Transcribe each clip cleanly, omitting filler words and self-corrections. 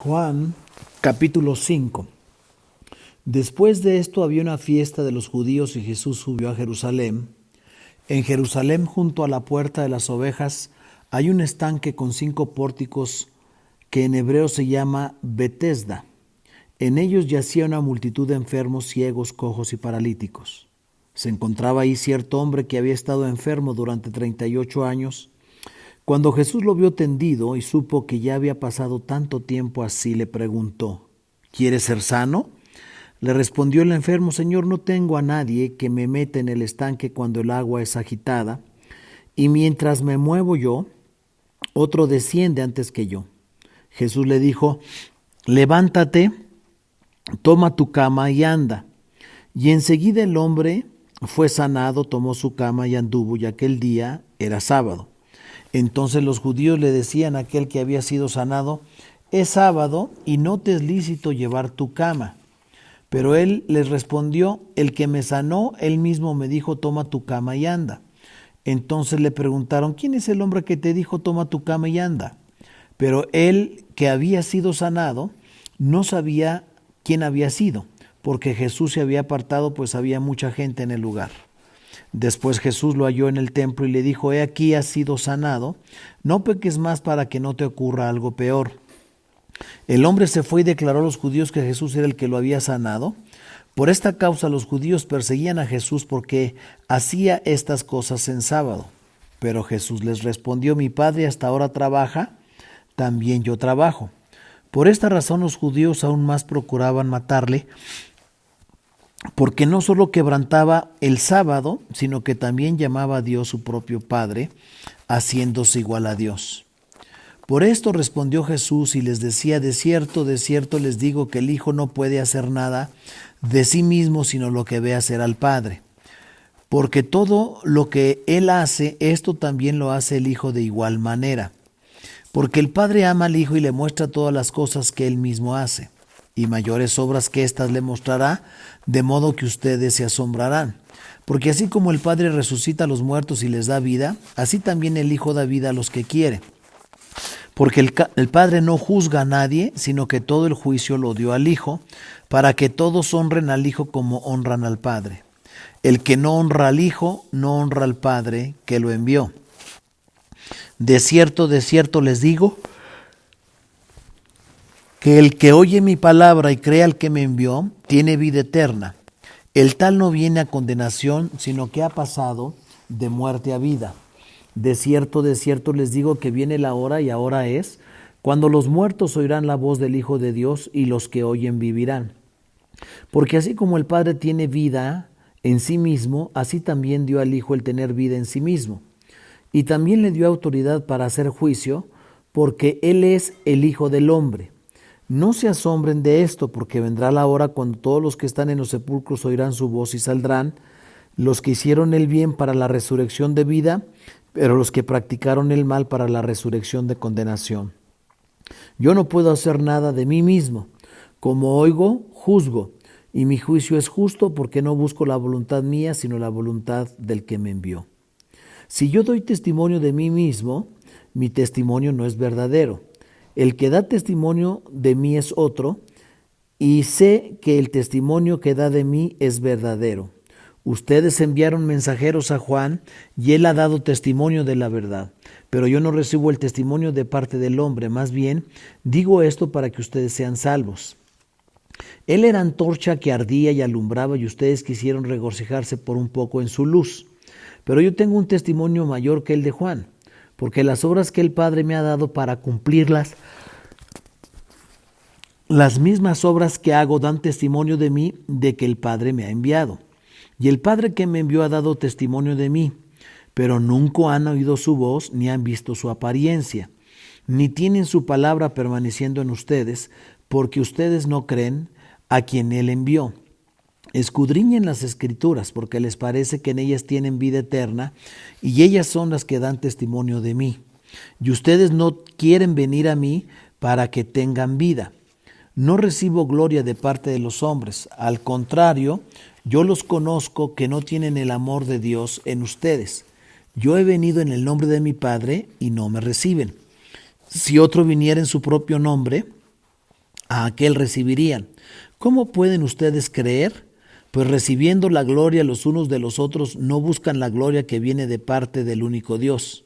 Juan capítulo 5. Después de esto había una fiesta de los judíos y Jesús subió a Jerusalén. En Jerusalén, junto a la puerta de las ovejas, hay un estanque con 5 pórticos que en hebreo se llama Betesda. En ellos yacía una multitud de enfermos, ciegos, cojos y paralíticos. Se encontraba ahí cierto hombre que había estado enfermo durante 38 años. Cuando Jesús lo vio tendido y supo que ya había pasado tanto tiempo así, le preguntó: ¿quieres ser sano? Le respondió el enfermo: Señor, no tengo a nadie que me meta en el estanque cuando el agua es agitada, y mientras me muevo yo, otro desciende antes que yo. Jesús le dijo: levántate, toma tu cama y anda. Y enseguida el hombre fue sanado, tomó su cama y anduvo, y aquel día era sábado. Entonces los judíos le decían a aquel que había sido sanado: es sábado y no te es lícito llevar tu cama. Pero él les respondió: el que me sanó, él mismo me dijo: toma tu cama y anda. Entonces le preguntaron: ¿quién es el hombre que te dijo: toma tu cama y anda? Pero él, que había sido sanado, no sabía quién había sido, porque Jesús se había apartado, pues había mucha gente en el lugar. Después Jesús lo halló en el templo y le dijo: he aquí, has sido sanado, no peques más para que no te ocurra algo peor. El hombre se fue y declaró a los judíos que Jesús era el que lo había sanado. Por esta causa los judíos perseguían a Jesús porque hacía estas cosas en sábado. Pero Jesús les respondió: mi Padre hasta ahora trabaja, también yo trabajo. Por esta razón los judíos aún más procuraban matarle, porque no solo quebrantaba el sábado, sino que también llamaba a Dios su propio Padre, haciéndose igual a Dios. Por esto respondió Jesús y les decía: de cierto les digo que el Hijo no puede hacer nada de sí mismo, sino lo que ve hacer al Padre. Porque todo lo que Él hace, esto también lo hace el Hijo de igual manera. Porque el Padre ama al Hijo y le muestra todas las cosas que Él mismo hace. Y mayores obras que éstas le mostrará, de modo que ustedes se asombrarán. Porque así como el Padre resucita a los muertos y les da vida, así también el Hijo da vida a los que quiere. Porque el Padre no juzga a nadie, sino que todo el juicio lo dio al Hijo, para que todos honren al Hijo como honran al Padre. El que no honra al Hijo, no honra al Padre que lo envió. De cierto les digo, que el que oye mi palabra y cree al que me envió, tiene vida eterna. El tal no viene a condenación, sino que ha pasado de muerte a vida. De cierto les digo que viene la hora, y ahora es, cuando los muertos oirán la voz del Hijo de Dios, y los que oyen vivirán. Porque así como el Padre tiene vida en sí mismo, así también dio al Hijo el tener vida en sí mismo. Y también le dio autoridad para hacer juicio, porque Él es el Hijo del Hombre. No se asombren de esto, porque vendrá la hora cuando todos los que están en los sepulcros oirán su voz y saldrán, los que hicieron el bien para la resurrección de vida, pero los que practicaron el mal para la resurrección de condenación. Yo no puedo hacer nada de mí mismo. Como oigo, juzgo, y mi juicio es justo, porque no busco la voluntad mía, sino la voluntad del que me envió. Si yo doy testimonio de mí mismo, mi testimonio no es verdadero. El que da testimonio de mí es otro, y sé que el testimonio que da de mí es verdadero. Ustedes enviaron mensajeros a Juan, y él ha dado testimonio de la verdad. Pero yo no recibo el testimonio de parte del hombre, más bien digo esto para que ustedes sean salvos. Él era antorcha que ardía y alumbraba, y ustedes quisieron regocijarse por un poco en su luz. Pero yo tengo un testimonio mayor que el de Juan, porque las obras que el Padre me ha dado para cumplirlas, las mismas obras que hago dan testimonio de mí, de que el Padre me ha enviado. Y el Padre que me envió ha dado testimonio de mí, pero nunca han oído su voz, ni han visto su apariencia, ni tienen su palabra permaneciendo en ustedes, porque ustedes no creen a quien Él envió. Escudriñen las Escrituras, porque les parece que en ellas tienen vida eterna, y ellas son las que dan testimonio de mí. Y ustedes no quieren venir a mí para que tengan vida. No recibo gloria de parte de los hombres. Al contrario, yo los conozco que no tienen el amor de Dios en ustedes. Yo he venido en el nombre de mi Padre y no me reciben. Si otro viniera en su propio nombre, a aquel recibirían. ¿Cómo pueden ustedes creer? Pues recibiendo la gloria los unos de los otros, no buscan la gloria que viene de parte del único Dios.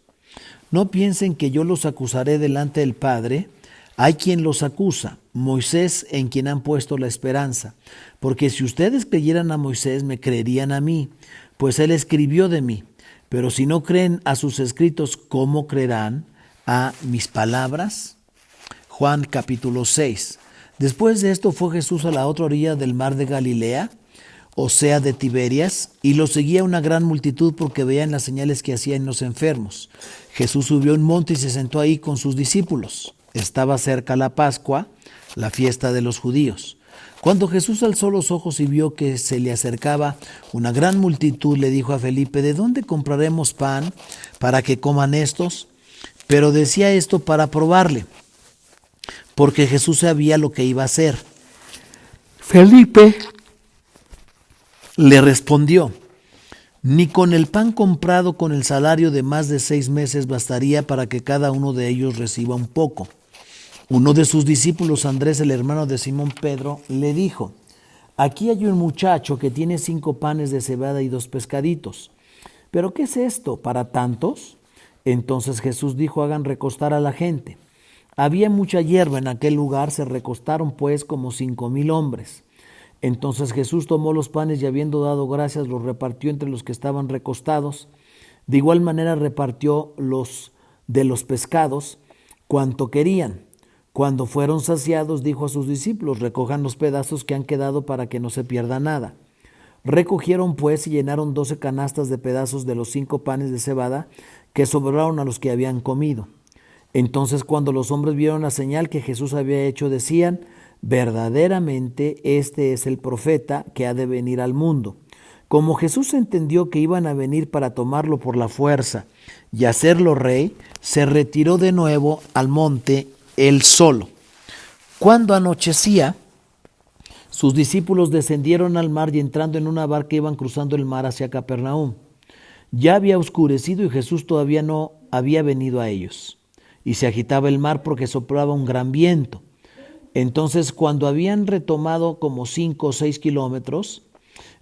No piensen que yo los acusaré delante del Padre. Hay quien los acusa, Moisés, en quien han puesto la esperanza. Porque si ustedes creyeran a Moisés, me creerían a mí, pues él escribió de mí. Pero si no creen a sus escritos, ¿cómo creerán a mis palabras? Juan capítulo 6. Después de esto fue Jesús a la otra orilla del mar de Galilea, o sea, de Tiberias, y lo seguía una gran multitud porque veían las señales que hacían los enfermos. Jesús subió a un monte y se sentó ahí con sus discípulos. Estaba cerca la Pascua, la fiesta de los judíos. Cuando Jesús alzó los ojos y vio que se le acercaba una gran multitud, le dijo a Felipe: ¿de dónde compraremos pan para que coman estos? Pero decía esto para probarle, porque Jesús sabía lo que iba a hacer. Felipe le respondió: ni con el pan comprado con el salario de más de 6 meses bastaría para que cada uno de ellos reciba un poco. Uno de sus discípulos, Andrés, el hermano de Simón Pedro, le dijo: aquí hay un muchacho que tiene 5 panes de cebada y 2 pescaditos. ¿Pero qué es esto para tantos? Entonces Jesús dijo: hagan recostar a la gente. Había mucha hierba en aquel lugar, se recostaron pues como 5,000 hombres. Entonces Jesús tomó los panes y, habiendo dado gracias, los repartió entre los que estaban recostados. De igual manera repartió los de los pescados cuanto querían. Cuando fueron saciados, dijo a sus discípulos: recojan los pedazos que han quedado para que no se pierda nada. Recogieron pues y llenaron 12 canastas de pedazos de los 5 panes de cebada que sobraron a los que habían comido. Entonces, cuando los hombres vieron la señal que Jesús había hecho, decían: verdaderamente este es el profeta que ha de venir al mundo. Como Jesús entendió que iban a venir para tomarlo por la fuerza y hacerlo rey, se retiró de nuevo al monte él solo. Cuando anochecía, sus discípulos descendieron al mar y, entrando en una barca, iban cruzando el mar hacia Capernaum. Ya había oscurecido y Jesús todavía no había venido a ellos, y se agitaba el mar porque soplaba un gran viento. Entonces, cuando habían retomado como 5 o 6 kilómetros,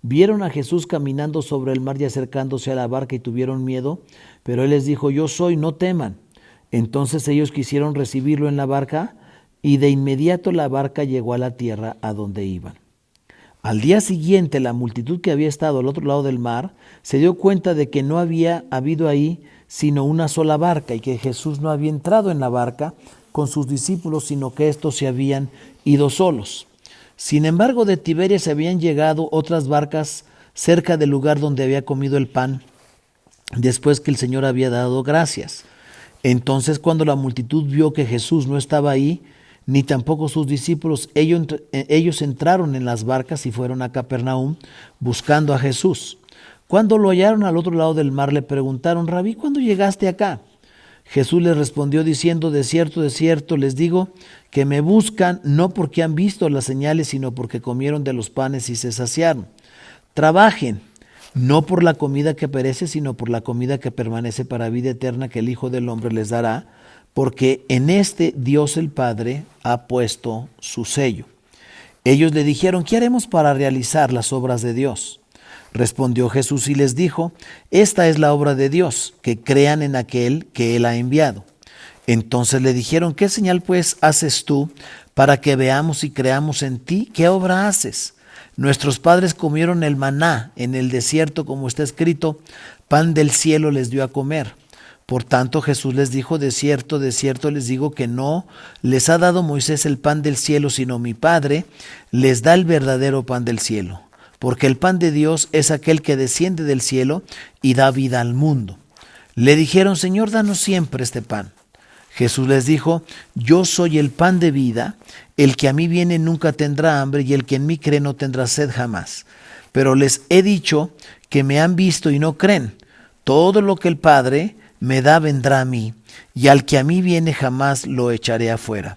vieron a Jesús caminando sobre el mar y acercándose a la barca, y tuvieron miedo, pero él les dijo: yo soy, no teman. Entonces ellos quisieron recibirlo en la barca, y de inmediato la barca llegó a la tierra a donde iban. Al día siguiente, la multitud que había estado al otro lado del mar se dio cuenta de que no había habido ahí sino una sola barca, y que Jesús no había entrado en la barca con sus discípulos, sino que éstos se habían ido solos. Sin embargo, de Tiberias habían llegado otras barcas cerca del lugar donde había comido el pan, después que el Señor había dado gracias. Entonces, cuando la multitud vio que Jesús no estaba ahí, ni tampoco sus discípulos, ellos entraron en las barcas y fueron a Capernaum buscando a Jesús. Cuando lo hallaron al otro lado del mar, le preguntaron: Rabí, ¿cuándo llegaste acá? Jesús les respondió diciendo: de cierto, les digo, que me buscan no porque han visto las señales, sino porque comieron de los panes y se saciaron. Trabajen, no por la comida que perece, sino por la comida que permanece para vida eterna, que el Hijo del Hombre les dará, porque en este Dios el Padre ha puesto su sello. Ellos le dijeron: ¿qué haremos para realizar las obras de Dios? Respondió Jesús y les dijo: esta es la obra de Dios, que crean en aquel que Él ha enviado. Entonces le dijeron: ¿qué señal pues haces tú para que veamos y creamos en ti? ¿Qué obra haces? Nuestros padres comieron el maná en el desierto, como está escrito: pan del cielo les dio a comer. Por tanto, Jesús les dijo: de cierto les digo que no les ha dado Moisés el pan del cielo, sino mi Padre les da el verdadero pan del cielo. Porque el pan de Dios es aquel que desciende del cielo y da vida al mundo. Le dijeron: Señor, danos siempre este pan. Jesús les dijo: yo soy el pan de vida, el que a mí viene nunca tendrá hambre, y el que en mí cree no tendrá sed jamás. Pero les he dicho que me han visto y no creen. Todo lo que el Padre me da vendrá a mí, y al que a mí viene jamás lo echaré afuera.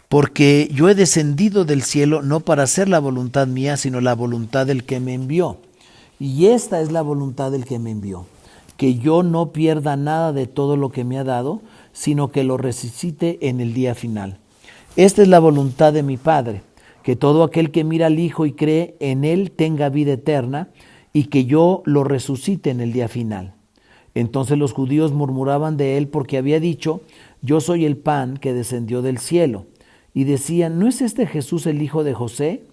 Porque yo he descendido del cielo no para hacer la voluntad mía, sino la voluntad del que me envió. Y esta es la voluntad del que me envió: que yo no pierda nada de todo lo que me ha dado, sino que lo resucite en el día final. Esta es la voluntad de mi Padre, que todo aquel que mira al Hijo y cree en Él tenga vida eterna, y que yo lo resucite en el día final. Entonces los judíos murmuraban de él porque había dicho: yo soy el pan que descendió del cielo. Y decían: ¿no es este Jesús el hijo de José?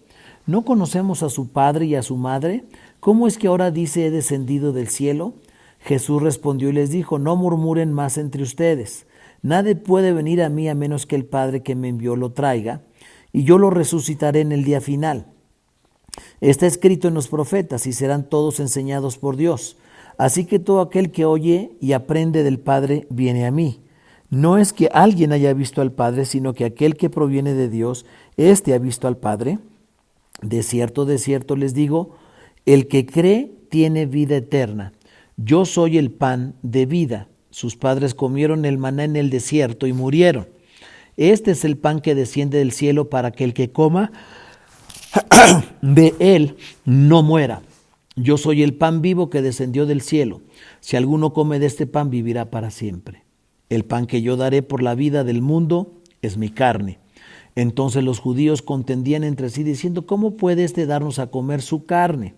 ¿No conocemos a su padre y a su madre? ¿Cómo es que ahora dice: he descendido del cielo? Jesús respondió y les dijo: no murmuren más entre ustedes. Nadie puede venir a mí a menos que el Padre que me envió lo traiga, y yo lo resucitaré en el día final. Está escrito en los profetas: y serán todos enseñados por Dios. Así que todo aquel que oye y aprende del Padre viene a mí. No es que alguien haya visto al Padre, sino que aquel que proviene de Dios, éste ha visto al Padre. De cierto les digo, el que cree tiene vida eterna. Yo soy el pan de vida. Sus padres comieron el maná en el desierto y murieron. Este es el pan que desciende del cielo para que el que coma de él no muera. Yo soy el pan vivo que descendió del cielo. Si alguno come de este pan, vivirá para siempre. El pan que yo daré por la vida del mundo es mi carne. Entonces los judíos contendían entre sí diciendo: ¿cómo puede éste darnos a comer su carne?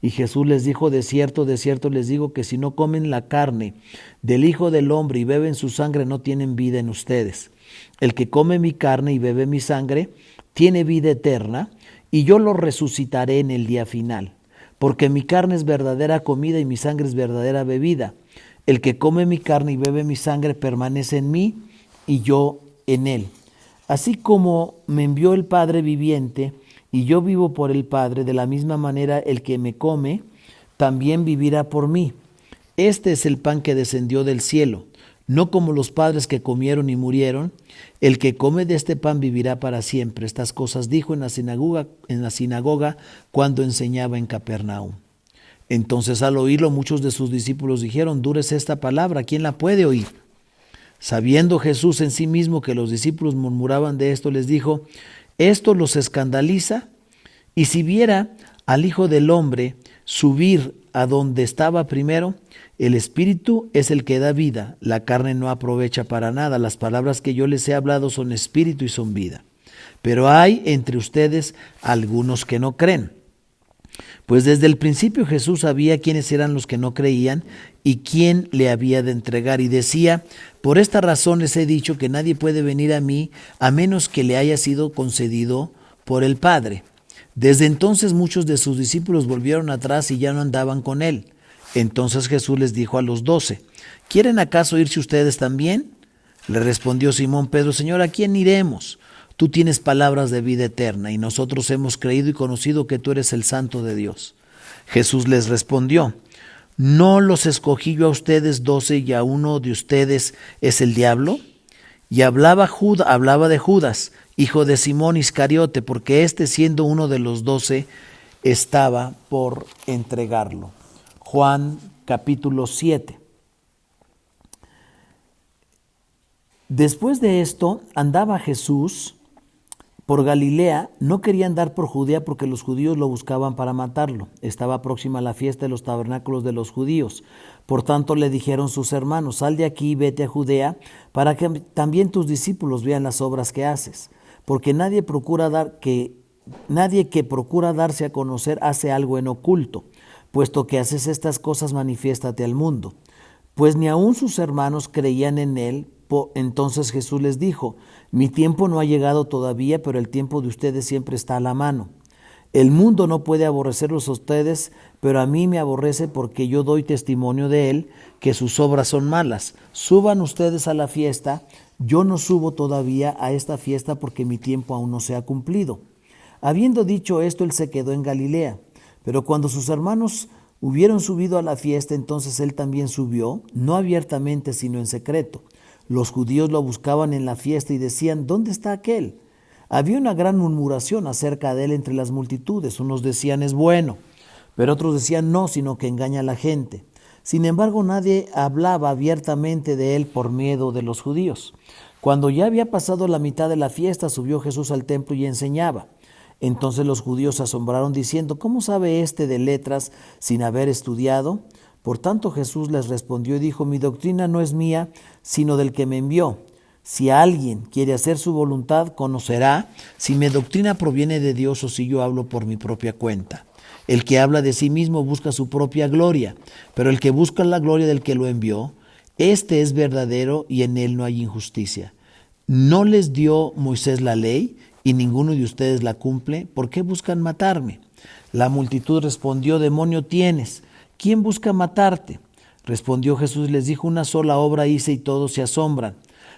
Y Jesús les dijo: de cierto les digo que si no comen la carne del Hijo del Hombre y beben su sangre, no tienen vida en ustedes. El que come mi carne y bebe mi sangre tiene vida eterna, y yo lo resucitaré en el día final. Porque mi carne es verdadera comida y mi sangre es verdadera bebida. El que come mi carne y bebe mi sangre permanece en mí y yo en él. Así como me envió el Padre viviente y yo vivo por el Padre, de la misma manera el que me come también vivirá por mí. Este es el pan que descendió del cielo, no como los padres que comieron y murieron. El que come de este pan vivirá para siempre. Estas cosas dijo en la sinagoga cuando enseñaba en Capernaum. Entonces al oírlo muchos de sus discípulos dijeron: dura es esta palabra, ¿quién la puede oír? Sabiendo Jesús en sí mismo que los discípulos murmuraban de esto, les dijo: ¿esto los escandaliza? Y si viera al Hijo del Hombre subir a donde estaba primero, el Espíritu es el que da vida, la carne no aprovecha para nada. Las palabras que yo les he hablado son espíritu y son vida. Pero hay entre ustedes algunos que no creen. Pues desde el principio Jesús sabía quiénes eran los que no creían y quién le había de entregar. Y decía: por esta razón les he dicho que nadie puede venir a mí a menos que le haya sido concedido por el Padre. Desde entonces muchos de sus discípulos volvieron atrás y ya no andaban con él. Entonces Jesús les dijo a los 12: ¿quieren acaso irse ustedes también? Le respondió Simón Pedro: Señor, ¿a quién iremos? Tú tienes palabras de vida eterna, y nosotros hemos creído y conocido que tú eres el Santo de Dios. Jesús les respondió: ¿no los escogí yo a ustedes 12 y a uno de ustedes es el diablo? Y hablaba de Judas, hijo de Simón Iscariote, porque éste, siendo uno de los 12, estaba por entregarlo. Juan capítulo 7. Después de esto andaba Jesús por Galilea. No quería andar por Judea porque los judíos lo buscaban para matarlo. Estaba próxima la fiesta de los tabernáculos de los judíos. Por tanto le dijeron sus hermanos: sal de aquí y vete a Judea, para que también tus discípulos vean las obras que haces. Porque nadie que procura darse a conocer hace algo en oculto. Puesto que haces estas cosas, manifiéstate al mundo. Pues ni aun sus hermanos creían en él. Entonces Jesús les dijo: mi tiempo no ha llegado todavía, pero el tiempo de ustedes siempre está a la mano. El mundo no puede aborrecerlos a ustedes, pero a mí me aborrece, porque yo doy testimonio de él, que sus obras son malas. Suban ustedes a la fiesta. Yo no subo todavía a esta fiesta, porque mi tiempo aún no se ha cumplido. Habiendo dicho esto, él se quedó en Galilea. Pero cuando sus hermanos hubieron subido a la fiesta, entonces él también subió, no abiertamente, sino en secreto. Los judíos lo buscaban en la fiesta y decían: ¿dónde está aquel? Había una gran murmuración acerca de él entre las multitudes. Unos decían: es bueno, pero otros decían: no, sino que engaña a la gente. Sin embargo, nadie hablaba abiertamente de él por miedo de los judíos. Cuando ya había pasado la mitad de la fiesta, subió Jesús al templo y enseñaba. Entonces los judíos se asombraron diciendo: ¿cómo sabe éste de letras sin haber estudiado? Por tanto Jesús les respondió y dijo: mi doctrina no es mía, sino del que me envió. Si alguien quiere hacer su voluntad, conocerá si mi doctrina proviene de Dios o si yo hablo por mi propia cuenta. El que habla de sí mismo busca su propia gloria, pero el que busca la gloria del que lo envió, este es verdadero y en él no hay injusticia. ¿No les dio Moisés la ley y ninguno de ustedes la cumple? ¿Por qué buscan matarme? La multitud respondió: demonio tienes. ¿Quién busca matarte? Respondió Jesús y les dijo: una sola obra hice y todos se asombran.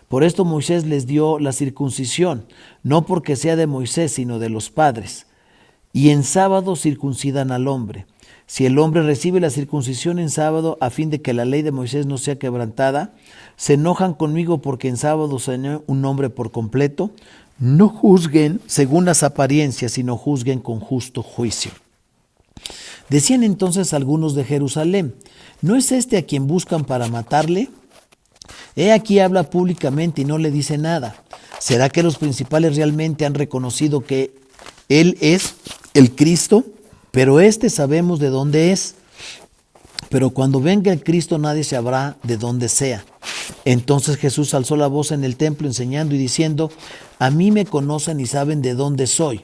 Por esto Moisés les dio la circuncisión, no porque sea de Moisés, sino de los padres. Y en sábado circuncidan al hombre. Si el hombre recibe la circuncisión en sábado, a fin de que la ley de Moisés no sea quebrantada, se enojan conmigo porque en sábado sané un hombre por completo. No juzguen según las apariencias, sino juzguen con justo juicio. Decían entonces algunos de Jerusalén: ¿no es este a quien buscan para matarle? He aquí habla públicamente y no le dice nada. ¿Será que los principales realmente han reconocido que él es el Cristo? Pero sabemos de dónde es. Pero cuando venga el Cristo nadie sabrá de dónde sea. Entonces Jesús alzó la voz en el templo enseñando y diciendo: a mí me conocen y saben de dónde soy.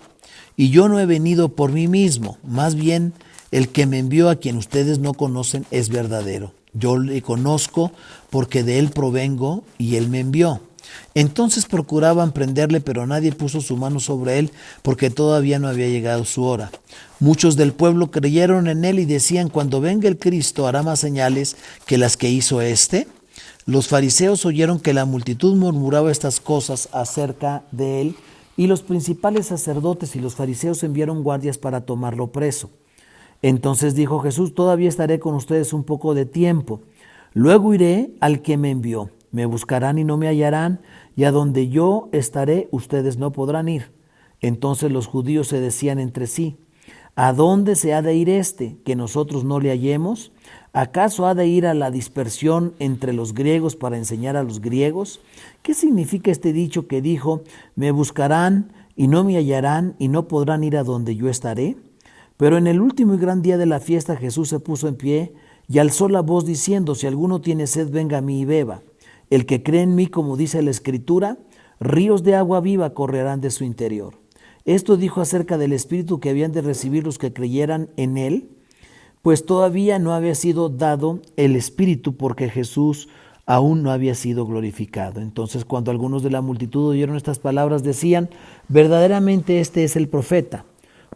Y yo no he venido por mí mismo, más bien el que me envió, a quien ustedes no conocen, es verdadero. Yo le conozco porque de él provengo y él me envió. Entonces procuraban prenderle, pero nadie puso su mano sobre él porque todavía no había llegado su hora. Muchos del pueblo creyeron en él y decían: cuando venga el Cristo hará más señales que las que hizo éste. Los fariseos oyeron que la multitud murmuraba estas cosas acerca de él, y los principales sacerdotes y los fariseos enviaron guardias para tomarlo preso. Entonces dijo Jesús: todavía estaré con ustedes un poco de tiempo. Luego iré al que me envió. Me buscarán y no me hallarán, y a donde yo estaré ustedes no podrán ir. Entonces los judíos se decían entre sí: ¿a dónde se ha de ir este, que nosotros no le hallemos? ¿Acaso ha de ir a la dispersión entre los griegos para enseñar a los griegos? ¿Qué significa este dicho que dijo: me buscarán y no me hallarán, y no podrán ir a donde yo estaré? Pero en el último y gran día de la fiesta Jesús se puso en pie y alzó la voz diciendo: si alguno tiene sed, venga a mí y beba. El que cree en mí, como dice la Escritura, ríos de agua viva correrán de su interior. Esto dijo acerca del Espíritu que habían de recibir los que creyeran en él, pues todavía no había sido dado el Espíritu porque Jesús aún no había sido glorificado. Entonces, cuando algunos de la multitud oyeron estas palabras, decían: verdaderamente este es el profeta.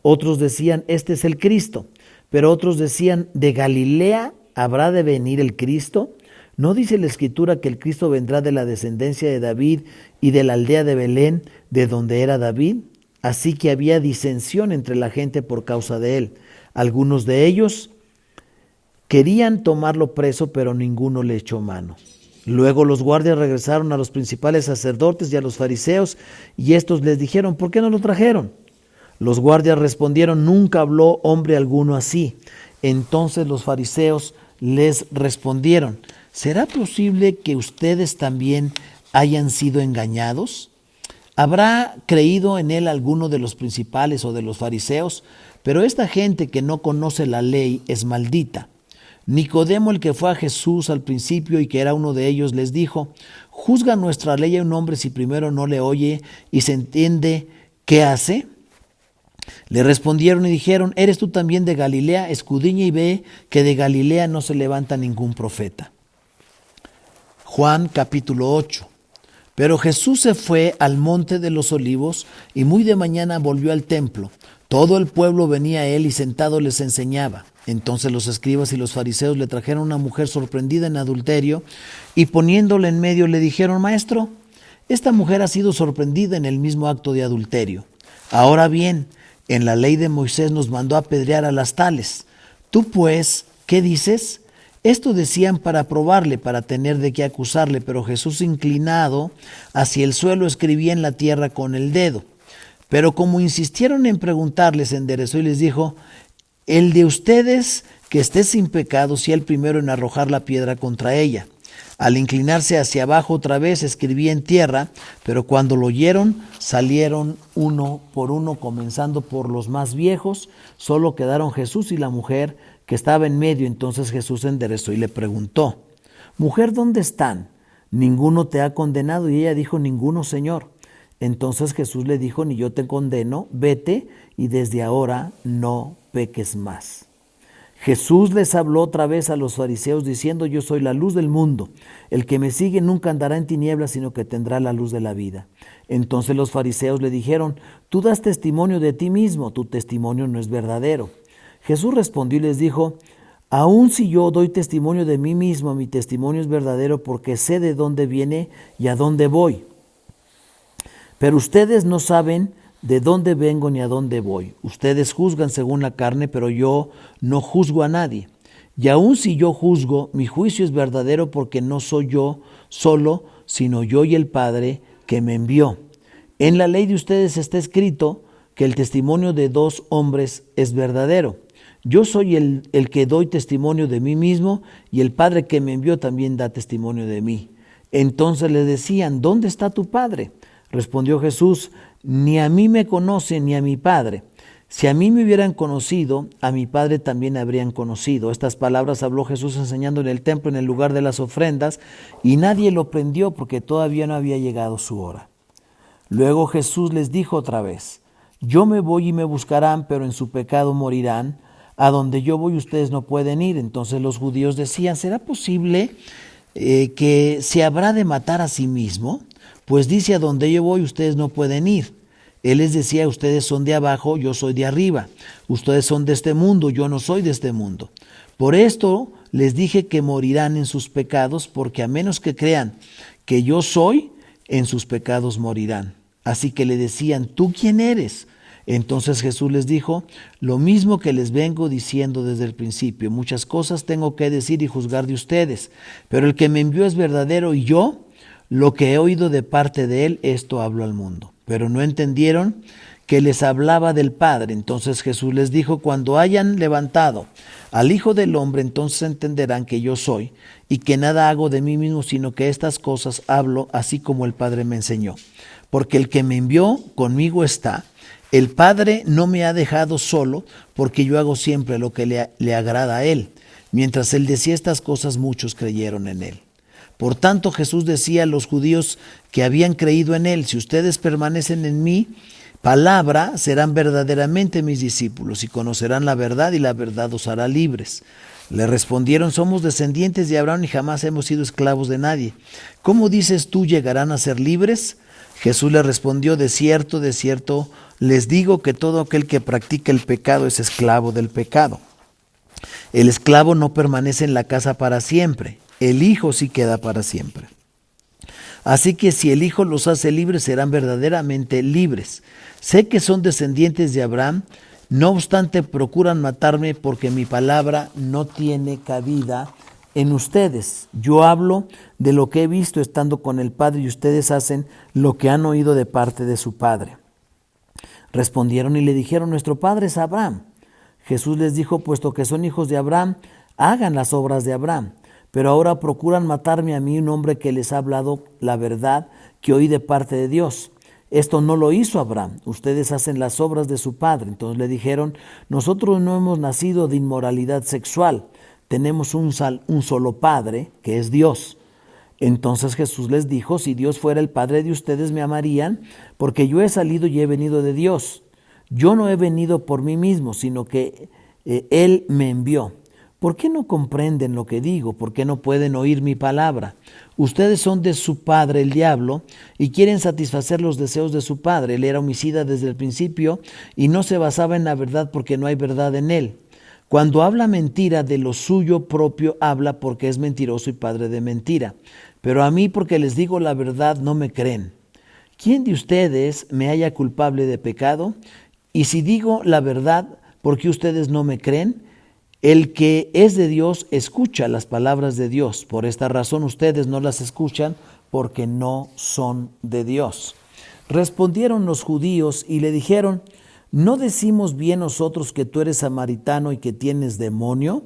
Otros decían: este es el Cristo. Pero otros decían: ¿de Galilea habrá de venir el Cristo? ¿No dice la Escritura que el Cristo vendrá de la descendencia de David y de la aldea de Belén, de donde era David? Así que había disensión entre la gente por causa de él. Algunos de ellos querían tomarlo preso, pero ninguno le echó mano. Luego los guardias regresaron a los principales sacerdotes y a los fariseos, y estos les dijeron: ¿por qué no lo trajeron? Los guardias respondieron: nunca habló hombre alguno así. Entonces los fariseos les respondieron: ¿será posible que ustedes también hayan sido engañados? ¿Habrá creído en él alguno de los principales o de los fariseos? Pero esta gente que no conoce la ley es maldita. Nicodemo, el que fue a Jesús al principio y que era uno de ellos, les dijo: ¿juzga nuestra ley a un hombre si primero no le oye y se entiende qué hace? Le respondieron y dijeron: ¿eres tú también de Galilea? Escudriña y ve que de Galilea no se levanta ningún profeta. Juan capítulo 8. Pero Jesús se fue al monte de los olivos y muy de mañana volvió al templo. Todo el pueblo venía a él y sentado les enseñaba. Entonces los escribas y los fariseos le trajeron una mujer sorprendida en adulterio y poniéndola en medio le dijeron: Maestro, esta mujer ha sido sorprendida en el mismo acto de adulterio. Ahora bien, en la ley de Moisés nos mandó apedrear a las tales. Tú pues, ¿qué dices? Esto decían para probarle, para tener de qué acusarle, pero Jesús, inclinado hacia el suelo, escribía en la tierra con el dedo. Pero como insistieron en preguntarles, enderezó y les dijo: el de ustedes que esté sin pecado sea el primero en arrojar la piedra contra ella. Al inclinarse hacia abajo otra vez, escribía en tierra, pero cuando lo oyeron, salieron uno por uno, comenzando por los más viejos. Solo quedaron Jesús y la mujer que estaba en medio. Entonces Jesús se enderezó y le preguntó: Mujer, ¿dónde están? ¿ninguno te ha condenado? Y ella dijo, ninguno, Señor. Entonces Jesús le dijo, ni yo te condeno, vete y desde ahora no peques más. Jesús les habló otra vez a los fariseos diciendo, yo soy la luz del mundo. El que me sigue nunca andará en tinieblas, sino que tendrá la luz de la vida. Entonces los fariseos le dijeron, tú das testimonio de ti mismo, tu testimonio no es verdadero. Jesús respondió y les dijo, aun si yo doy testimonio de mí mismo, mi testimonio es verdadero porque sé de dónde viene y a dónde voy. Pero ustedes no saben de dónde vengo ni a dónde voy. Ustedes juzgan según la carne, pero yo no juzgo a nadie. Y aun si yo juzgo, mi juicio es verdadero porque no soy yo solo, sino yo y el Padre que me envió. En la ley de ustedes está escrito que el testimonio de dos hombres es verdadero. Yo soy el que doy testimonio de mí mismo y el Padre que me envió también da testimonio de mí. Entonces le decían, ¿dónde está tu Padre? Respondió Jesús, ni a mí me conocen ni a mi Padre. Si a mí me hubieran conocido, a mi Padre también habrían conocido. Estas palabras habló Jesús enseñando en el templo, en el lugar de las ofrendas, y nadie lo prendió porque todavía no había llegado su hora. Luego Jesús les dijo otra vez, yo me voy y me buscarán, pero en su pecado morirán. A donde yo voy ustedes no pueden ir. Entonces los judíos decían, ¿será posible que se habrá de matar a sí mismo? Pues dice, a donde yo voy ustedes no pueden ir. Él les decía, ustedes son de abajo, yo soy de arriba. Ustedes son de este mundo, yo no soy de este mundo. Por esto les dije que morirán en sus pecados, porque a menos que crean que yo soy, en sus pecados morirán. Así que le decían, ¿tú quién eres? Entonces Jesús les dijo, lo mismo que les vengo diciendo desde el principio. Muchas cosas tengo que decir y juzgar de ustedes, pero el que me envió es verdadero y yo, lo que he oído de parte de él, esto hablo al mundo. Pero no entendieron que les hablaba del Padre. Entonces Jesús les dijo, cuando hayan levantado al Hijo del Hombre, entonces entenderán que yo soy y que nada hago de mí mismo, sino que estas cosas hablo así como el Padre me enseñó. Porque el que me envió conmigo está. El Padre no me ha dejado solo, porque yo hago siempre lo que le agrada a Él. Mientras Él decía estas cosas, muchos creyeron en Él. Por tanto, Jesús decía a los judíos que habían creído en Él, si ustedes permanecen en mi palabra, serán verdaderamente mis discípulos y conocerán la verdad y la verdad os hará libres. Le respondieron, somos descendientes de Abraham y jamás hemos sido esclavos de nadie. ¿Cómo dices tú, llegarán a ser libres? Jesús le respondió, de cierto, les digo que todo aquel que practica el pecado es esclavo del pecado. El esclavo no permanece en la casa para siempre, el Hijo sí queda para siempre. Así que si el Hijo los hace libres, serán verdaderamente libres. Sé que son descendientes de Abraham, no obstante procuran matarme porque mi palabra no tiene cabida en ustedes. Yo hablo de lo que he visto estando con el Padre y ustedes hacen lo que han oído de parte de su Padre. Respondieron y le dijeron, nuestro padre es Abraham. Jesús les dijo, puesto que son hijos de Abraham, hagan las obras de Abraham. Pero ahora procuran matarme a mí, un hombre que les ha hablado la verdad que oí de parte de Dios. Esto no lo hizo Abraham, ustedes hacen las obras de su padre. Entonces le dijeron, nosotros no hemos nacido de inmoralidad sexual, tenemos un solo Padre, que es Dios. Entonces Jesús les dijo, si Dios fuera el Padre de ustedes me amarían, porque yo he salido y he venido de Dios. Yo no he venido por mí mismo, sino que Él me envió. ¿Por qué no comprenden lo que digo? ¿Por qué no pueden oír mi palabra? Ustedes son de su padre el diablo y quieren satisfacer los deseos de su padre. Él era homicida desde el principio y no se basaba en la verdad porque no hay verdad en él. Cuando habla mentira, de lo suyo propio habla porque es mentiroso y padre de mentira. Pero a mí, porque les digo la verdad, no me creen. ¿Quién de ustedes me halla culpable de pecado? Y si digo la verdad, ¿por qué ustedes no me creen? El que es de Dios escucha las palabras de Dios. Por esta razón ustedes no las escuchan porque no son de Dios. Respondieron los judíos y le dijeron, ¿no decimos bien nosotros que tú eres samaritano y que tienes demonio?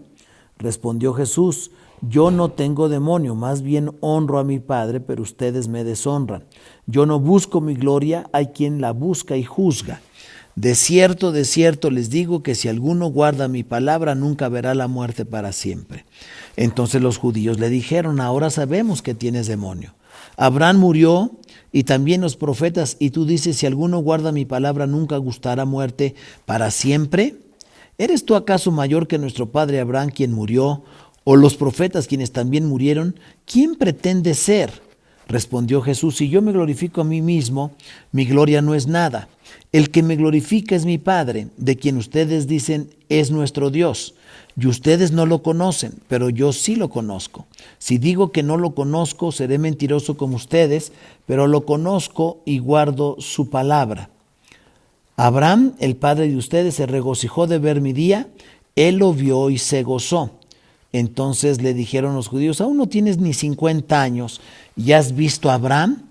Respondió Jesús, yo no tengo demonio, más bien honro a mi Padre, pero ustedes me deshonran. Yo no busco mi gloria, hay quien la busca y juzga. de cierto les digo que si alguno guarda mi palabra, nunca verá la muerte para siempre. Entonces los judíos le dijeron: ahora sabemos que tienes demonio. Abraham murió y también los profetas, y tú dices: si alguno guarda mi palabra, nunca gustará muerte para siempre. ¿Eres tú acaso mayor que nuestro padre Abraham, quien murió, o los profetas, quienes también murieron? ¿Quién pretende ser? Respondió Jesús: si yo me glorifico a mí mismo, mi gloria no es nada. El que me glorifica es mi Padre, de quien ustedes dicen es nuestro Dios. Y ustedes no lo conocen, pero yo sí lo conozco. Si digo que no lo conozco, seré mentiroso como ustedes, pero lo conozco y guardo su palabra. Abraham, el padre de ustedes, se regocijó de ver mi día. Él lo vio y se gozó. Entonces le dijeron los judíos: aún no tienes ni 50 años, ¿y has visto a Abraham?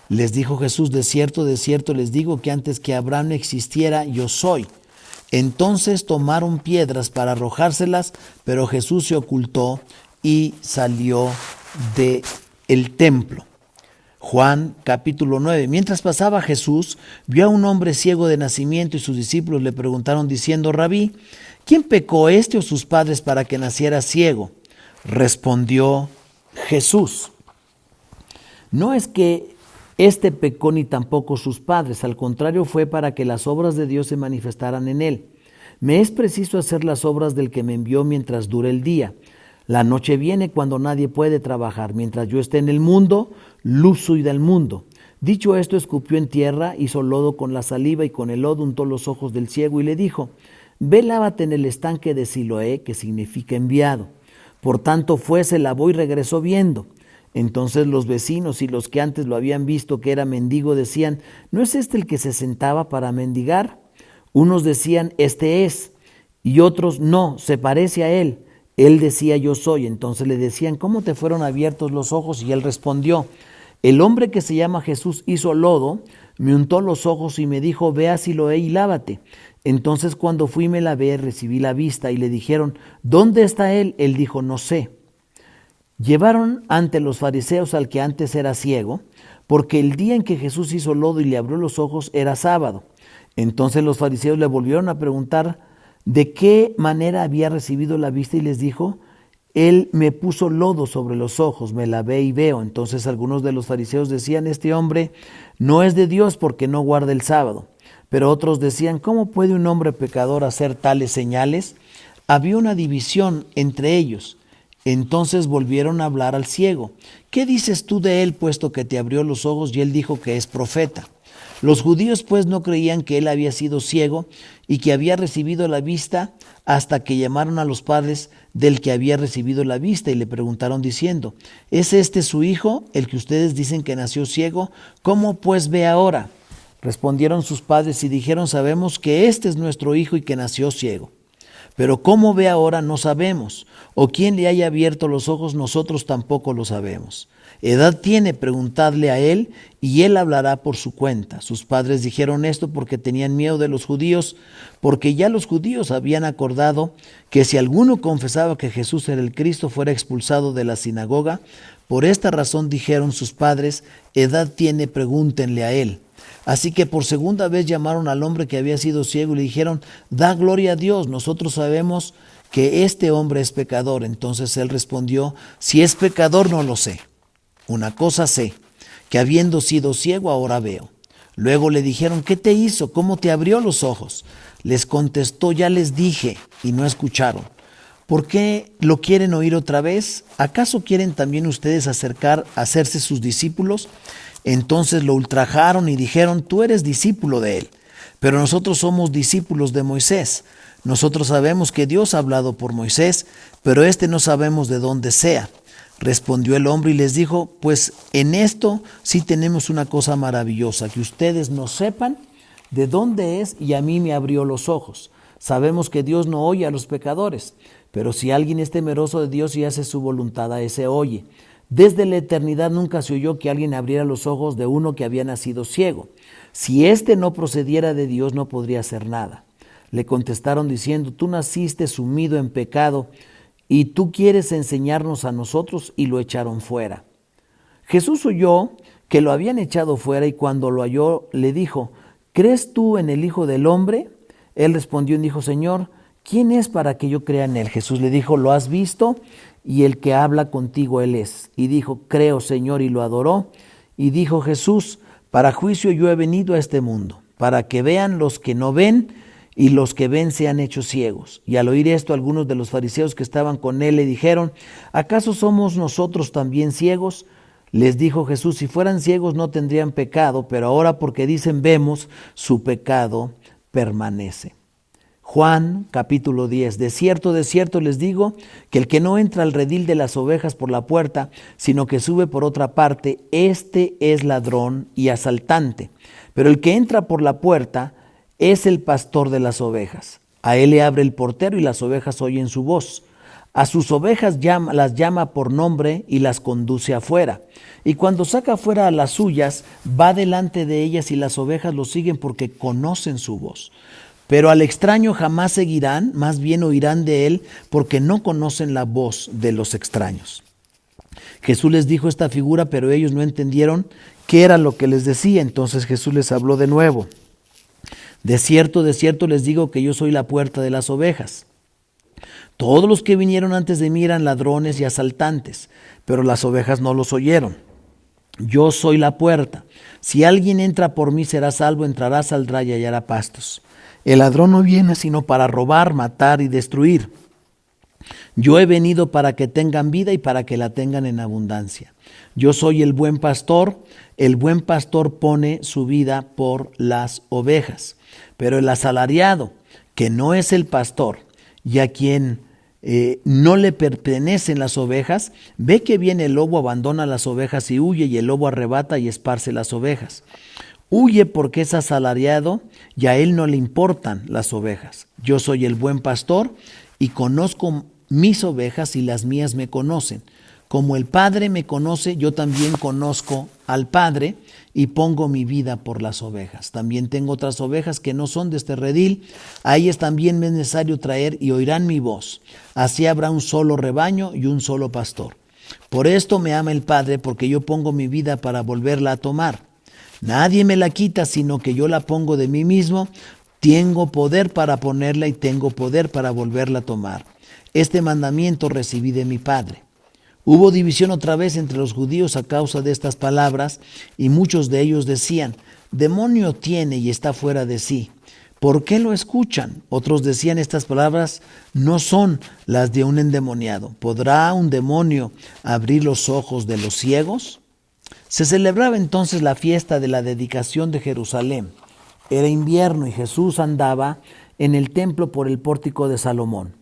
Les dijo Jesús: de cierto les digo que antes que Abraham existiera, yo soy. Entonces tomaron piedras para arrojárselas, pero Jesús se ocultó y salió del templo. Juan capítulo 9. Mientras pasaba Jesús, vio a un hombre ciego de nacimiento y sus discípulos le preguntaron diciendo: Rabí, ¿quién pecó, este o sus padres, para que naciera ciego? Respondió Jesús: no es que este pecó ni tampoco sus padres, al contrario, fue para que las obras de Dios se manifestaran en él. Me es preciso hacer las obras del que me envió mientras dure el día. La noche viene cuando nadie puede trabajar. Mientras yo esté en el mundo, luz soy del mundo. Dicho esto, escupió en tierra, hizo lodo con la saliva y con el lodo untó los ojos del ciego y le dijo: ve, lávate en el estanque de Siloé, que significa enviado. Por tanto fue, se lavó y regresó viendo. Entonces los vecinos y los que antes lo habían visto que era mendigo decían: ¿no es este el que se sentaba para mendigar? Unos decían: este es, y otros: no, se parece a él. Él decía: yo soy. Entonces le decían: ¿cómo te fueron abiertos los ojos? Y él respondió: el hombre que se llama Jesús hizo lodo, me untó los ojos y me dijo: ve a Siloé y lávate. Entonces cuando fui me lavé, recibí la vista. Y le dijeron: ¿dónde está él? Él dijo: no sé. Llevaron ante los fariseos al que antes era ciego, porque el día en que Jesús hizo lodo y le abrió los ojos era sábado. Entonces los fariseos le volvieron a preguntar de qué manera había recibido la vista y les dijo: él me puso lodo sobre los ojos, me lavé y veo. Entonces algunos de los fariseos decían: este hombre no es de Dios porque no guarda el sábado. Pero otros decían: ¿cómo puede un hombre pecador hacer tales señales? Había una división entre ellos. Entonces volvieron a hablar al ciego: ¿qué dices tú de él, puesto que te abrió los ojos? Y él dijo que es profeta. Los judíos pues no creían que él había sido ciego y que había recibido la vista, hasta que llamaron a los padres del que había recibido la vista y le preguntaron diciendo: ¿es este su hijo, el que ustedes dicen que nació ciego? ¿Cómo pues ve ahora? Respondieron sus padres y dijeron: sabemos que este es nuestro hijo y que nació ciego. Pero cómo ve ahora no sabemos, o quién le haya abierto los ojos nosotros tampoco lo sabemos. Edad tiene, preguntadle a él, y él hablará por su cuenta. Sus padres dijeron esto porque tenían miedo de los judíos, porque ya los judíos habían acordado que si alguno confesaba que Jesús era el Cristo, fuera expulsado de la sinagoga. Por esta razón dijeron sus padres: edad tiene, pregúntenle a él. Así que por segunda vez llamaron al hombre que había sido ciego y le dijeron: da gloria a Dios, nosotros sabemos que este hombre es pecador. Entonces él respondió: si es pecador no lo sé. Una cosa sé, que habiendo sido ciego ahora veo. Luego le dijeron: ¿qué te hizo? ¿Cómo te abrió los ojos? Les contestó: ya les dije, y no escucharon. ¿Por qué lo quieren oír otra vez? ¿Acaso quieren también ustedes hacerse sus discípulos? Entonces lo ultrajaron y dijeron: tú eres discípulo de él, pero nosotros somos discípulos de Moisés. Nosotros sabemos que Dios ha hablado por Moisés, pero no sabemos de dónde sea. Respondió el hombre y les dijo: pues en esto sí tenemos una cosa maravillosa, que ustedes no sepan de dónde es, y a mí me abrió los ojos. Sabemos que Dios no oye a los pecadores, pero si alguien es temeroso de Dios y hace su voluntad, a ese oye. Desde la eternidad nunca se oyó que alguien abriera los ojos de uno que había nacido ciego. Si no procediera de Dios, no podría hacer nada. Le contestaron diciendo: tú naciste sumido en pecado, y tú quieres enseñarnos a nosotros. Y lo echaron fuera. Jesús oyó que lo habían echado fuera, y cuando lo halló le dijo: ¿crees tú en el Hijo del Hombre? Él respondió y dijo, Señor, ¿quién es para que yo crea en él? Jesús le dijo, lo has visto y el que habla contigo él es. Y dijo, creo, Señor, y lo adoró. Y dijo Jesús, para juicio yo he venido a este mundo, para que vean los que no ven y los que ven sean hechos ciegos. Y al oír esto, algunos de los fariseos que estaban con él le dijeron, ¿acaso somos nosotros también ciegos? Les dijo Jesús, si fueran ciegos no tendrían pecado, pero ahora porque dicen vemos, su pecado permanece. Juan capítulo 10, de cierto les digo, que el que no entra al redil de las ovejas por la puerta, sino que sube por otra parte, este es ladrón y asaltante. Pero el que entra por la puerta es el pastor de las ovejas. A él le abre el portero y las ovejas oyen su voz. A sus ovejas las llama por nombre y las conduce afuera. Y cuando saca afuera a las suyas, va delante de ellas y las ovejas lo siguen porque conocen su voz. Pero al extraño jamás seguirán, más bien oirán de él, porque no conocen la voz de los extraños. Jesús les dijo esta figura, pero ellos no entendieron qué era lo que les decía. Entonces Jesús les habló de nuevo. De cierto les digo que yo soy la puerta de las ovejas. Todos los que vinieron antes de mí eran ladrones y asaltantes, pero las ovejas no los oyeron. Yo soy la puerta. Si alguien entra por mí será salvo, entrará, saldrá y hallará pastos. El ladrón no viene sino para robar, matar y destruir. Yo he venido para que tengan vida y para que la tengan en abundancia. Yo soy el buen pastor pone su vida por las ovejas. Pero el asalariado, que no es el pastor, y a quien no le pertenecen las ovejas, ve que viene el lobo, abandona las ovejas y huye, y el lobo arrebata y esparce las ovejas. Huye porque es asalariado y a él no le importan las ovejas. Yo soy el buen pastor y conozco mis ovejas y las mías me conocen. Como el Padre me conoce, yo también conozco al Padre y pongo mi vida por las ovejas. También tengo otras ovejas que no son de este redil. A ellas también me es necesario traer y oirán mi voz. Así habrá un solo rebaño y un solo pastor. Por esto me ama el Padre, porque yo pongo mi vida para volverla a tomar. Nadie me la quita, sino que yo la pongo de mí mismo. Tengo poder para ponerla y tengo poder para volverla a tomar. Este mandamiento recibí de mi Padre. Hubo división otra vez entre los judíos a causa de estas palabras, y muchos de ellos decían, demonio tiene y está fuera de sí. ¿Por qué lo escuchan? Otros decían, estas palabras no son las de un endemoniado. ¿Podrá un demonio abrir los ojos de los ciegos? Se celebraba entonces la fiesta de la dedicación de Jerusalén. Era invierno y Jesús andaba en el templo por el pórtico de Salomón.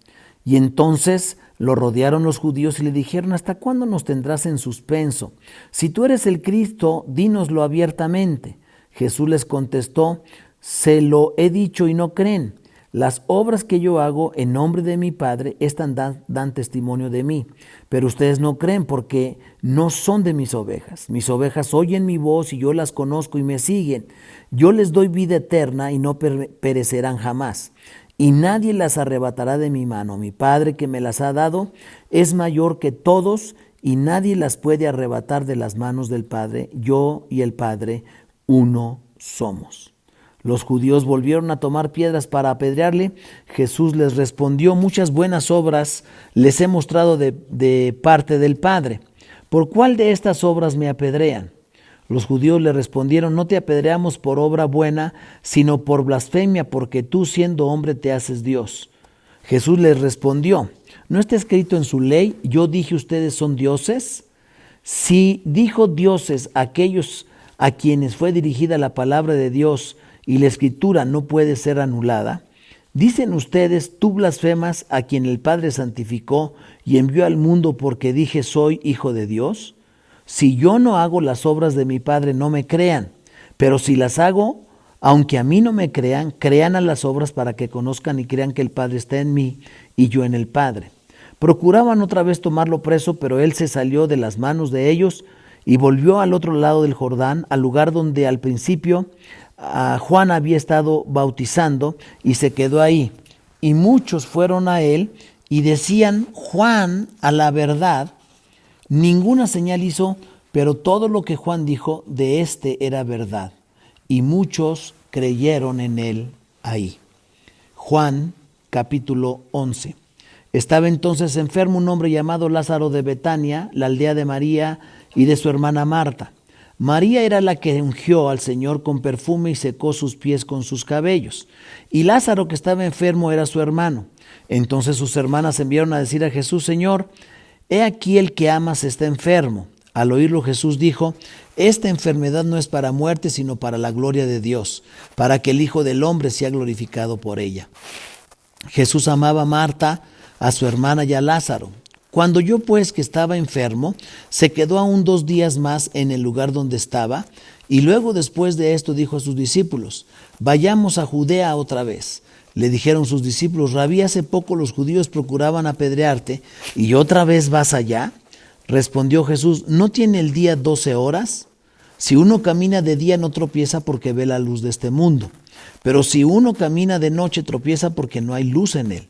Y entonces lo rodearon los judíos y le dijeron, ¿hasta cuándo nos tendrás en suspenso? Si tú eres el Cristo, dínoslo abiertamente. Jesús les contestó, se lo he dicho y no creen. Las obras que yo hago en nombre de mi Padre, estas dan testimonio de mí. Pero ustedes no creen porque no son de mis ovejas. Mis ovejas oyen mi voz y yo las conozco y me siguen. Yo les doy vida eterna y no perecerán jamás. Y nadie las arrebatará de mi mano. Mi Padre que me las ha dado es mayor que todos y nadie las puede arrebatar de las manos del Padre. Yo y el Padre uno somos. Los judíos volvieron a tomar piedras para apedrearle. Jesús les respondió, muchas buenas obras les he mostrado de parte del Padre. ¿Por cuál de estas obras me apedrean? Los judíos le respondieron, no te apedreamos por obra buena, sino por blasfemia, porque tú siendo hombre te haces Dios. Jesús les respondió, ¿no está escrito en su ley, yo dije ustedes son dioses? Si dijo dioses aquellos a quienes fue dirigida la palabra de Dios, y la escritura no puede ser anulada, dicen ustedes, tú blasfemas a quien el Padre santificó y envió al mundo porque dije soy hijo de Dios. Si yo no hago las obras de mi Padre, no me crean, pero si las hago, aunque a mí no me crean, crean a las obras para que conozcan y crean que el Padre está en mí y yo en el Padre. Procuraban otra vez tomarlo preso, pero él se salió de las manos de ellos y volvió al otro lado del Jordán, al lugar donde al principio Juan había estado bautizando, y se quedó ahí. Y muchos fueron a él y decían, Juan, a la verdad, ninguna señal hizo, pero todo lo que Juan dijo de éste era verdad. Y muchos creyeron en él ahí. Juan capítulo 11. Estaba entonces enfermo un hombre llamado Lázaro de Betania, la aldea de María y de su hermana Marta. María era la que ungió al Señor con perfume y secó sus pies con sus cabellos. Y Lázaro, que estaba enfermo, era su hermano. Entonces sus hermanas enviaron a decir a Jesús: Señor, he aquí el que amas está enfermo. Al oírlo Jesús dijo: esta enfermedad no es para muerte, sino para la gloria de Dios, para que el Hijo del Hombre sea glorificado por ella. Jesús amaba a Marta, a su hermana y a Lázaro. Cuando oyó pues que estaba enfermo, se quedó aún 2 días más en el lugar donde estaba, y luego después de esto dijo a sus discípulos: vayamos a Judea otra vez. Le dijeron sus discípulos: Rabí, hace poco los judíos procuraban apedrearte, ¿y otra vez vas allá? Respondió Jesús: ¿no tiene el día 12 horas? Si uno camina de día no tropieza porque ve la luz de este mundo, pero si uno camina de noche tropieza porque no hay luz en él.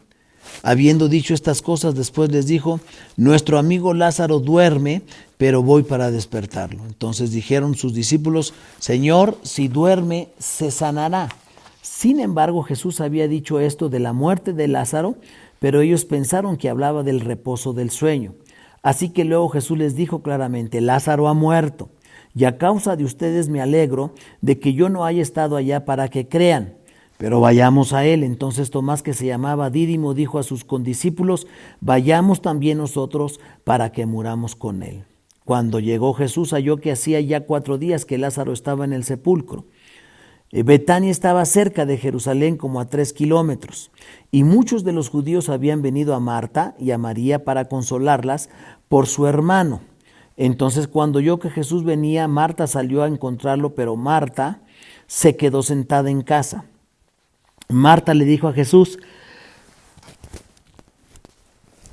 Habiendo dicho estas cosas, después les dijo: nuestro amigo Lázaro duerme, pero voy para despertarlo. Entonces dijeron sus discípulos: Señor, si duerme, se sanará. Sin embargo, Jesús había dicho esto de la muerte de Lázaro, pero ellos pensaron que hablaba del reposo del sueño. Así que luego Jesús les dijo claramente: Lázaro ha muerto, y a causa de ustedes me alegro de que yo no haya estado allá para que crean. Pero vayamos a él. Entonces Tomás, que se llamaba Dídimo, dijo a sus condiscípulos: vayamos también nosotros para que muramos con él. Cuando llegó Jesús, halló que hacía ya 4 días que Lázaro estaba en el sepulcro. Betania estaba cerca de Jerusalén, como a 3 kilómetros, y muchos de los judíos habían venido a Marta y a María para consolarlas por su hermano. Entonces, cuando oyó que Jesús venía, Marta salió a encontrarlo, pero Marta se quedó sentada en casa. Marta le dijo a Jesús: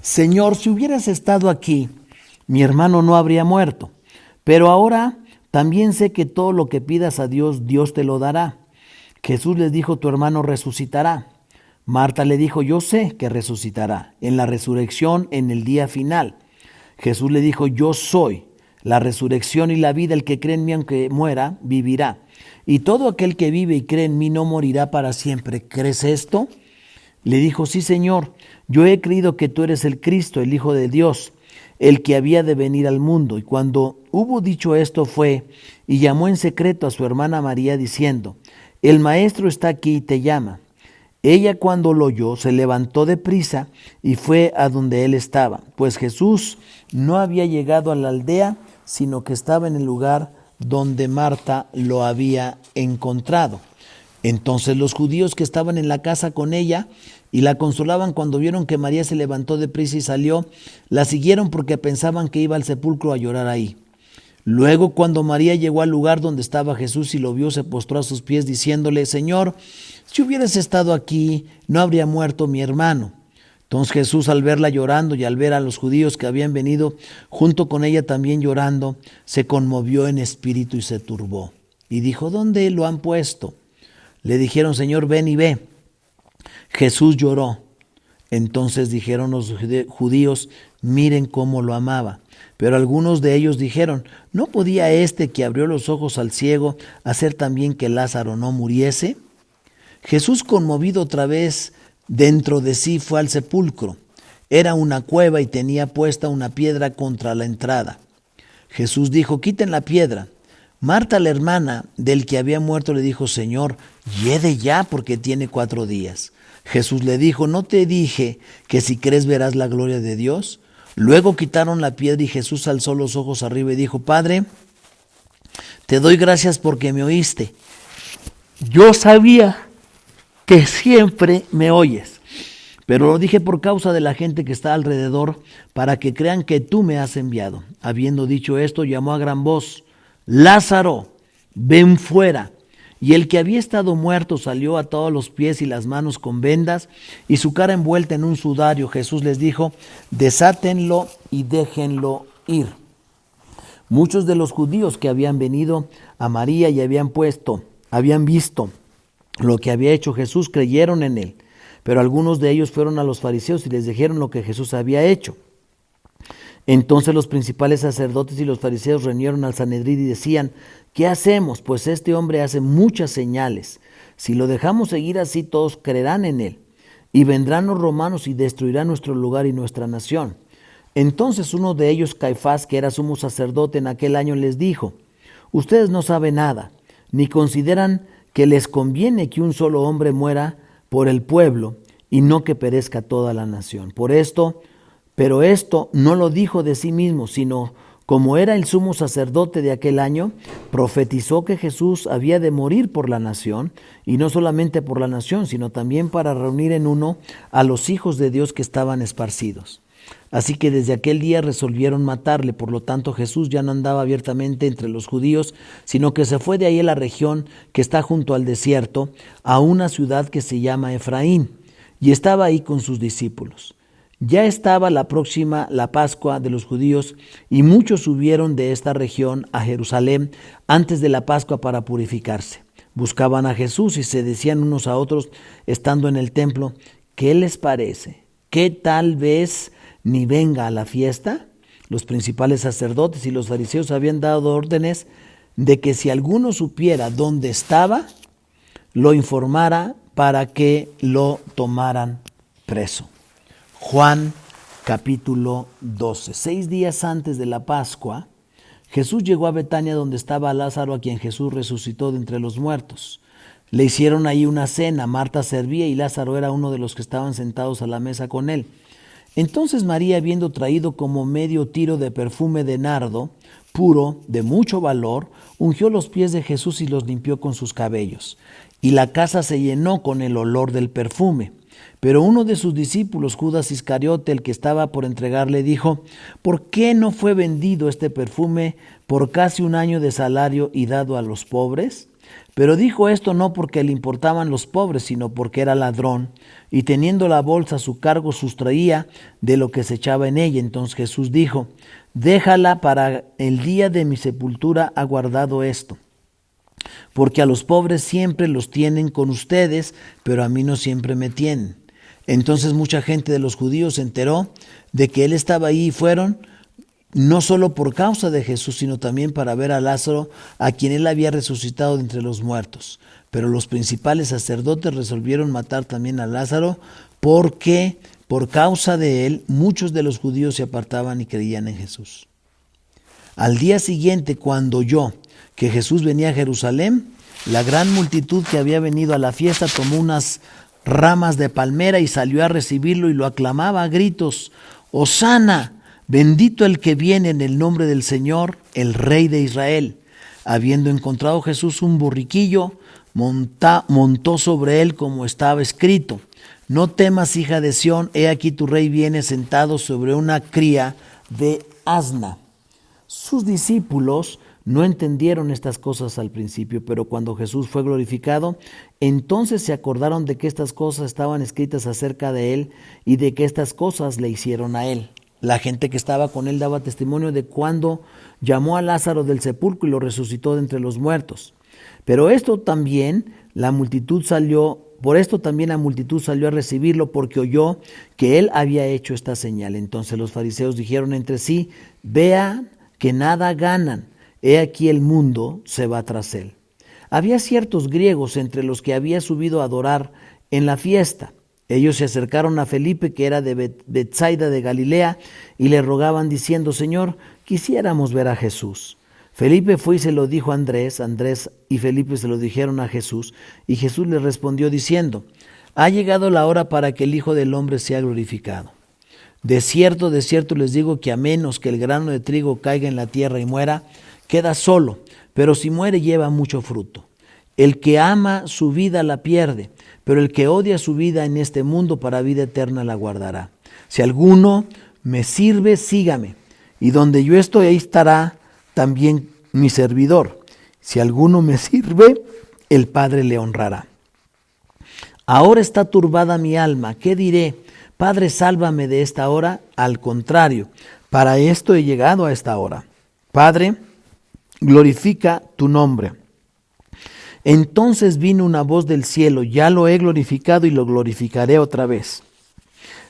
Señor, si hubieras estado aquí, mi hermano no habría muerto. Pero ahora también sé que todo lo que pidas a Dios, Dios te lo dará. Jesús les dijo: tu hermano resucitará. Marta le dijo: yo sé que resucitará en la resurrección en el día final. Jesús le dijo: yo soy la resurrección y la vida. El que cree en mí, aunque muera, vivirá. Y todo aquel que vive y cree en mí no morirá para siempre. ¿Crees esto? Le dijo: sí, Señor, yo he creído que tú eres el Cristo, el Hijo de Dios, el que había de venir al mundo. Y cuando hubo dicho esto, fue y llamó en secreto a su hermana María, diciendo: el maestro está aquí y te llama. Ella, cuando lo oyó, se levantó de prisa y fue a donde él estaba, pues Jesús no había llegado a la aldea, sino que estaba en el lugar donde Marta lo había encontrado. Entonces los judíos que estaban en la casa con ella y la consolaban, cuando vieron que María se levantó de prisa y salió, la siguieron porque pensaban que iba al sepulcro a llorar ahí. Luego, cuando María llegó al lugar donde estaba Jesús y lo vio, se postró a sus pies diciéndole: Señor, si hubieras estado aquí, no habría muerto mi hermano. Entonces Jesús, al verla llorando y al ver a los judíos que habían venido junto con ella también llorando, se conmovió en espíritu y se turbó. Y dijo: ¿dónde lo han puesto? Le dijeron: Señor, ven y ve. Jesús lloró. Entonces dijeron los judíos: miren cómo lo amaba. Pero algunos de ellos dijeron: ¿no podía este que abrió los ojos al ciego hacer también que Lázaro no muriese? Jesús, conmovido otra vez dentro de sí, fue al sepulcro. Era una cueva y tenía puesta una piedra contra la entrada. Jesús dijo: quiten la piedra. Marta, la hermana del que había muerto, le dijo: Señor, hiede ya, porque tiene 4 días. Jesús le dijo: ¿no te dije que si crees verás la gloria de Dios? Luego quitaron la piedra y Jesús alzó los ojos arriba y dijo: Padre, te doy gracias porque me oíste. Yo sabía que siempre me oyes, pero lo dije por causa de la gente que está alrededor, para que crean que tú me has enviado. Habiendo dicho esto, llamó a gran voz: Lázaro, ven fuera. Y el que había estado muerto salió, atado a los pies y las manos con vendas y su cara envuelta en un sudario. Jesús les dijo: desátenlo y déjenlo ir. Muchos de los judíos que habían venido a María y habían visto lo que había hecho Jesús, creyeron en él. Pero algunos de ellos fueron a los fariseos y les dijeron lo que Jesús había hecho. Entonces los principales sacerdotes y los fariseos reunieron al Sanedrín y decían: ¿qué hacemos? Pues este hombre hace muchas señales. Si lo dejamos seguir así, todos creerán en él. Y vendrán los romanos y destruirán nuestro lugar y nuestra nación. Entonces uno de ellos, Caifás, que era sumo sacerdote en aquel año, les dijo: ustedes no saben nada, ni consideran que les conviene que un solo hombre muera por el pueblo y no que perezca toda la nación. Pero esto no lo dijo de sí mismo, sino como era el sumo sacerdote de aquel año, profetizó que Jesús había de morir por la nación, y no solamente por la nación, sino también para reunir en uno a los hijos de Dios que estaban esparcidos. Así que desde aquel día resolvieron matarle. Por lo tanto, Jesús ya no andaba abiertamente entre los judíos, sino que se fue de ahí a la región que está junto al desierto, a una ciudad que se llama Efraín, y estaba ahí con sus discípulos. Ya estaba la Pascua de los judíos, y muchos subieron de esta región a Jerusalén antes de la Pascua para purificarse. Buscaban a Jesús y se decían unos a otros, estando en el templo: ¿qué les parece? ¿Qué tal vez ni venga a la fiesta? Los principales sacerdotes y los fariseos habían dado órdenes de que si alguno supiera dónde estaba, lo informara para que lo tomaran preso. Juan capítulo 12. 6 días antes de la Pascua, Jesús llegó a Betania, donde estaba Lázaro, a quien Jesús resucitó de entre los muertos. Le hicieron ahí una cena. Marta servía y Lázaro era uno de los que estaban sentados a la mesa con él. Entonces María, habiendo traído como medio tiro de perfume de nardo puro, de mucho valor, ungió los pies de Jesús y los limpió con sus cabellos. Y la casa se llenó con el olor del perfume. Pero uno de sus discípulos, Judas Iscariote, el que estaba por entregarle, dijo: ¿por qué no fue vendido este perfume por casi 1 año de salario y dado a los pobres? Pero dijo esto no porque le importaban los pobres, sino porque era ladrón, y teniendo la bolsa a su cargo sustraía de lo que se echaba en ella. Entonces Jesús dijo: déjala, para el día de mi sepultura ha guardado esto. Porque a los pobres siempre los tienen con ustedes, pero a mí no siempre me tienen. Entonces mucha gente de los judíos se enteró de que él estaba ahí y fueron, no solo por causa de Jesús, sino también para ver a Lázaro, a quien él había resucitado de entre los muertos. Pero los principales sacerdotes resolvieron matar también a Lázaro, porque por causa de él muchos de los judíos se apartaban y creían en Jesús. Al día siguiente, cuando oyó que Jesús venía a Jerusalén, la gran multitud que había venido a la fiesta tomó unas ramas de palmera y salió a recibirlo y lo aclamaba a gritos: ¡Hosana! Bendito el que viene en el nombre del Señor, el Rey de Israel. Habiendo encontrado Jesús un borriquillo, montó sobre él como estaba escrito: no temas, hija de Sión, he aquí tu rey viene sentado sobre una cría de asna. Sus discípulos no entendieron estas cosas al principio, pero cuando Jesús fue glorificado, entonces se acordaron de que estas cosas estaban escritas acerca de él y de que estas cosas le hicieron a él. La gente que estaba con él daba testimonio de cuando llamó a Lázaro del sepulcro y lo resucitó de entre los muertos. Por esto también la multitud salió a recibirlo, porque oyó que él había hecho esta señal. Entonces los fariseos dijeron entre sí: vean que nada ganan. He aquí el mundo se va tras él. Había ciertos griegos entre los que había subido a adorar en la fiesta. Ellos se acercaron a Felipe, que era de Betsaida de Galilea, y le rogaban diciendo: Señor, quisiéramos ver a Jesús. Felipe fue y se lo dijo a Andrés. Andrés y Felipe se lo dijeron a Jesús, y Jesús le respondió diciendo: ha llegado la hora para que el Hijo del Hombre sea glorificado. De cierto les digo que a menos que el grano de trigo caiga en la tierra y muera, queda solo, pero si muere lleva mucho fruto. El que ama su vida la pierde, pero el que odia su vida en este mundo para vida eterna la guardará. Si alguno me sirve, sígame, y donde yo estoy, ahí estará también mi servidor. Si alguno me sirve, el Padre le honrará. Ahora está turbada mi alma, ¿qué diré? Padre, sálvame de esta hora. Al contrario, para esto he llegado a esta hora. Padre, glorifica tu nombre. Entonces vino una voz del cielo: ya lo he glorificado y lo glorificaré otra vez.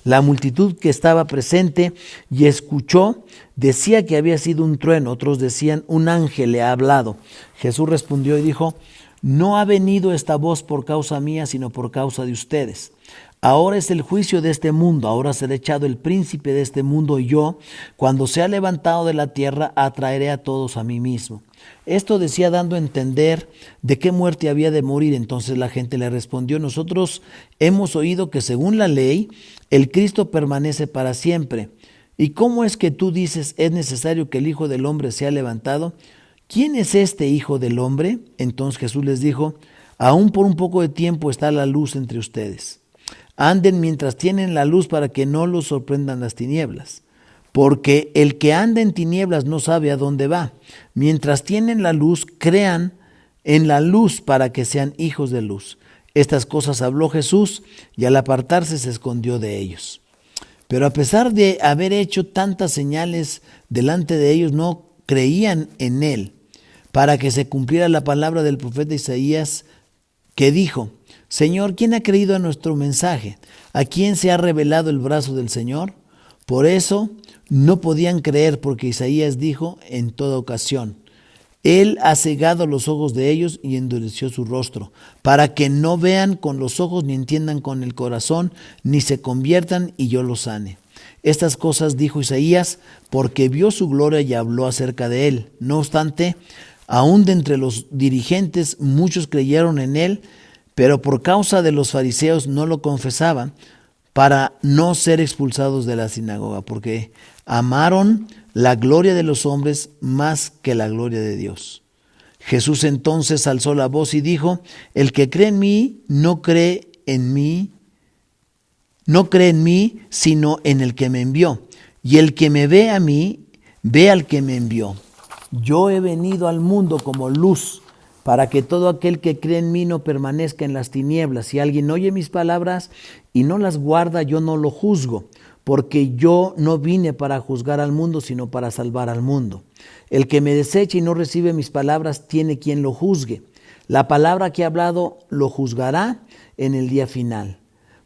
La multitud que estaba presente y escuchó decía que había sido un trueno, otros decían: un ángel le ha hablado. Jesús respondió y dijo: No ha venido esta voz por causa mía, sino por causa de ustedes. Ahora es el juicio de este mundo, ahora será echado el príncipe de este mundo y yo, cuando sea levantado de la tierra, atraeré a todos a mí mismo. Esto decía dando a entender de qué muerte había de morir. Entonces la gente le respondió: nosotros hemos oído que según la ley, el Cristo permanece para siempre. ¿Y cómo es que tú dices es necesario que el Hijo del Hombre sea levantado? ¿Quién es este Hijo del Hombre? Entonces Jesús les dijo: aún por un poco de tiempo está la luz entre ustedes. Anden mientras tienen la luz para que no los sorprendan las tinieblas. Porque el que anda en tinieblas no sabe a dónde va. Mientras tienen la luz, crean en la luz para que sean hijos de luz. Estas cosas habló Jesús y al apartarse se escondió de ellos. Pero a pesar de haber hecho tantas señales delante de ellos, no creían en él, para que se cumpliera la palabra del profeta Isaías, que dijo: Señor, ¿quién ha creído a nuestro mensaje? ¿A quién se ha revelado el brazo del Señor? Por eso no podían creer, porque Isaías dijo en toda ocasión: Él ha cegado los ojos de ellos y endureció su rostro, para que no vean con los ojos, ni entiendan con el corazón, ni se conviertan y yo los sane. Estas cosas dijo Isaías porque vio su gloria y habló acerca de él. No obstante, aún de entre los dirigentes muchos creyeron en él, pero por causa de los fariseos no lo confesaban, para no ser expulsados de la sinagoga, porque amaron la gloria de los hombres más que la gloria de Dios. Jesús entonces alzó la voz y dijo: el que cree en mí no cree en mí, sino en el que me envió. Y el que me ve a mí, ve al que me envió. Yo he venido al mundo como luz, para que todo aquel que cree en mí no permanezca en las tinieblas. Si alguien oye mis palabras y no las guarda, yo no lo juzgo, porque yo no vine para juzgar al mundo, sino para salvar al mundo. El que me desecha y no recibe mis palabras, tiene quien lo juzgue. La palabra que he hablado lo juzgará en el día final.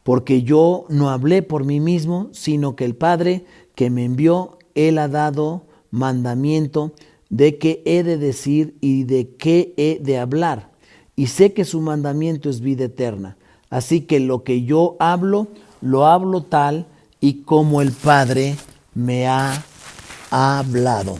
Porque yo no hablé por mí mismo, sino que el Padre que me envió, Él ha dado mandamiento de qué he de decir y de qué he de hablar. Y sé que su mandamiento es vida eterna. Así que lo que yo hablo, lo hablo tal y como el Padre me ha hablado.